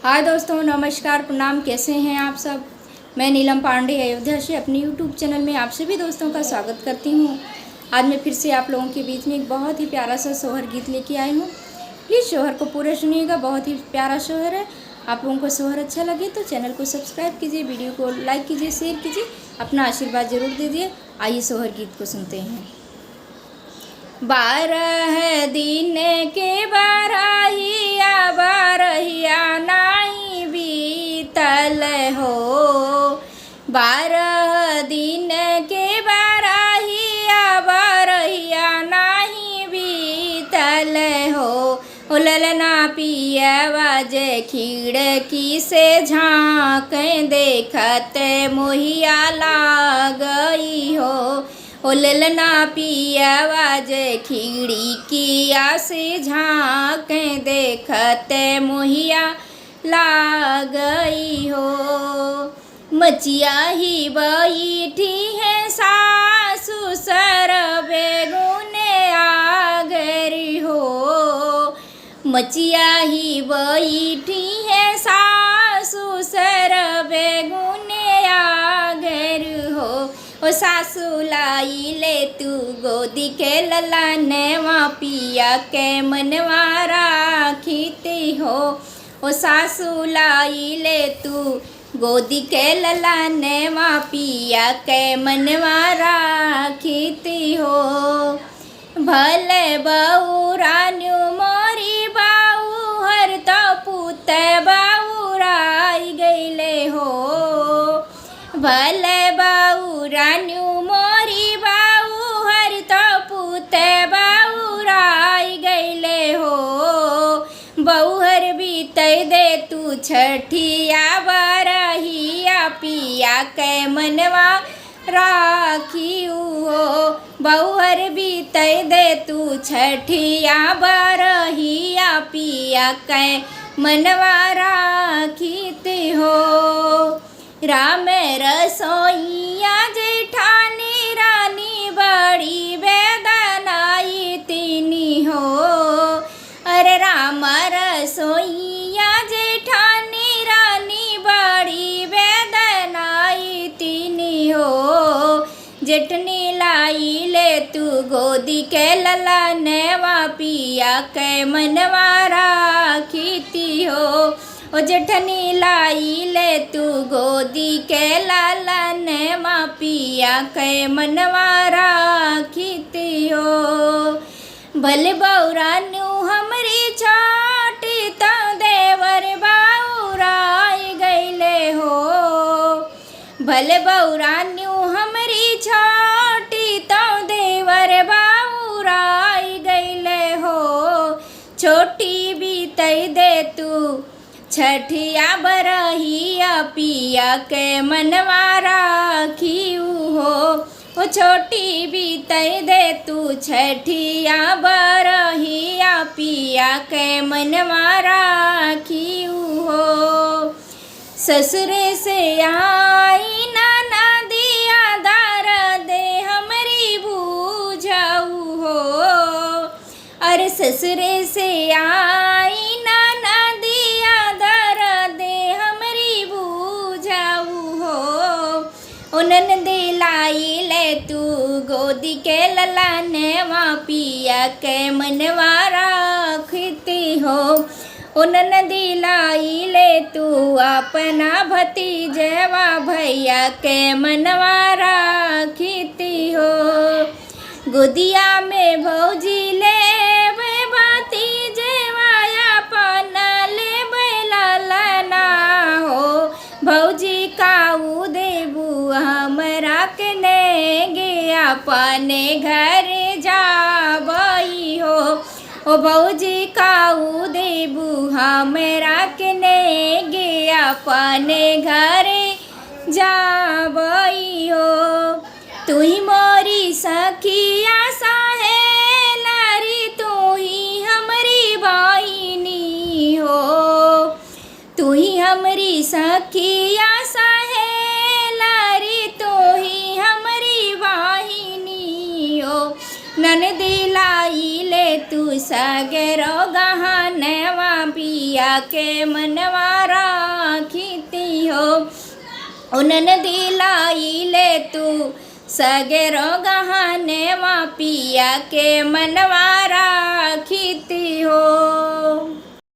हाय दोस्तों, नमस्कार, प्रणाम। कैसे हैं आप सब। मैं नीलम पांडे अयोध्या से अपने यूट्यूब चैनल में आप सभी दोस्तों का स्वागत करती हूँ। आज मैं फिर से आप लोगों के बीच में एक बहुत ही प्यारा सा सोहर गीत लेके आई हूँ। प्लीज़ सोहर को पूरे सुनिएगा, बहुत ही प्यारा सोहर है। आप लोगों को सोहर अच्छा लगे तो चैनल को सब्सक्राइब कीजिए, वीडियो को लाइक कीजिए, शेयर कीजिए, अपना आशीर्वाद ज़रूर दीजिए। आइए सोहर गीत को सुनते हैं। 12 दिन के बारहिया बारहिया नहीं बीतल हो। 12 दिन के बारहिया बारहिया नहीं बीतल हो। ललना पियवा जे खिड़की से झाँकें देखत मोहिया लागई हो। ओ ललना पियवा जे खिड़किया से झाँकें देखत मोहिया लागई हो। मचिया ही बैठी है सासु सर बेगुने आगरी हो। मचिया ही बैठी है सासु सर बेगुने आगर हो। ओ सासु लाई ले तू गोदी के ललनवा पिया के मनवा राखीती हो। ओ सासु लाई ले तू गोदी के ललनवा पिया के मनवा राखीती हो। भले बउरान्यू मोरी बाऊ हर तो पुत बाउराई गईले हो। भले बउरान्यू मोरी बाऊ हर तो पुत बाउराई गईले हो। बउहर बीतई दे तू छठिया बरहिया पिया के मनवा राखियू हो। बउहर बीतई दे तू छठिया बरहिया पिया के मनवा राखीती हो। राम रसोइया जेठानी रानी बड़ी बेदनाई तीनी हो। अरे राम रसोइया जेठानी रानी बड़ी बेदनाई तीनी हो। जेठनी लाई ले तू गोदी के ललनवा पिया के मनवा राखीती हो। ओ जेठनी लाई ले तू गोदी के ललनवा पिया के मनवा राखीती हो। भले बउरान्यू हमरी छोटी तो देवर बाउराई गईले हो। भले बउरान्यू हमरी छोटी तो देवर बाउराई गईले हो। छोटी बीतई दे तू छठिया बरहिया पिया के मनवा राखियू हो। ओ छोटी बीतई दे तू छठिया बरहिया पिया के मनवा राखियू हो। ससुरे से आई ननदिया दर्द हमरी बूझाऊ हो। अरे ससुरे से आई ननदिया दर्द हमरी बूझाऊ हो। ओ ननदी लाई ले तू गोदी के ललनवा पिया के मनवा राखती हो। ओ ननदी लाई ले तू अपना भतीजवा भैया के मनवा राखती हो। गोदिया में भौजी ले भतीजवा अपन ले ललना हो। भौजी काऊ देबू हमरा के ने गे अपने घर जाबई हो। ओ भौजी काऊ देबू हमरा के ने गे अपने घर जाबई हो। तू ही मोरी सखिया सहेलरी तू ही हमरी बहिनी हो। तू ही हमरी सखिया सहेलरी तू ही हमरी बहिनी हो। नन दिलाई ले तू सगरो गहनवा पिया के मनवा राखीती हो। उनन दिलाई ले तू सगरो गहनवा पिया के मनवा राखीती हो।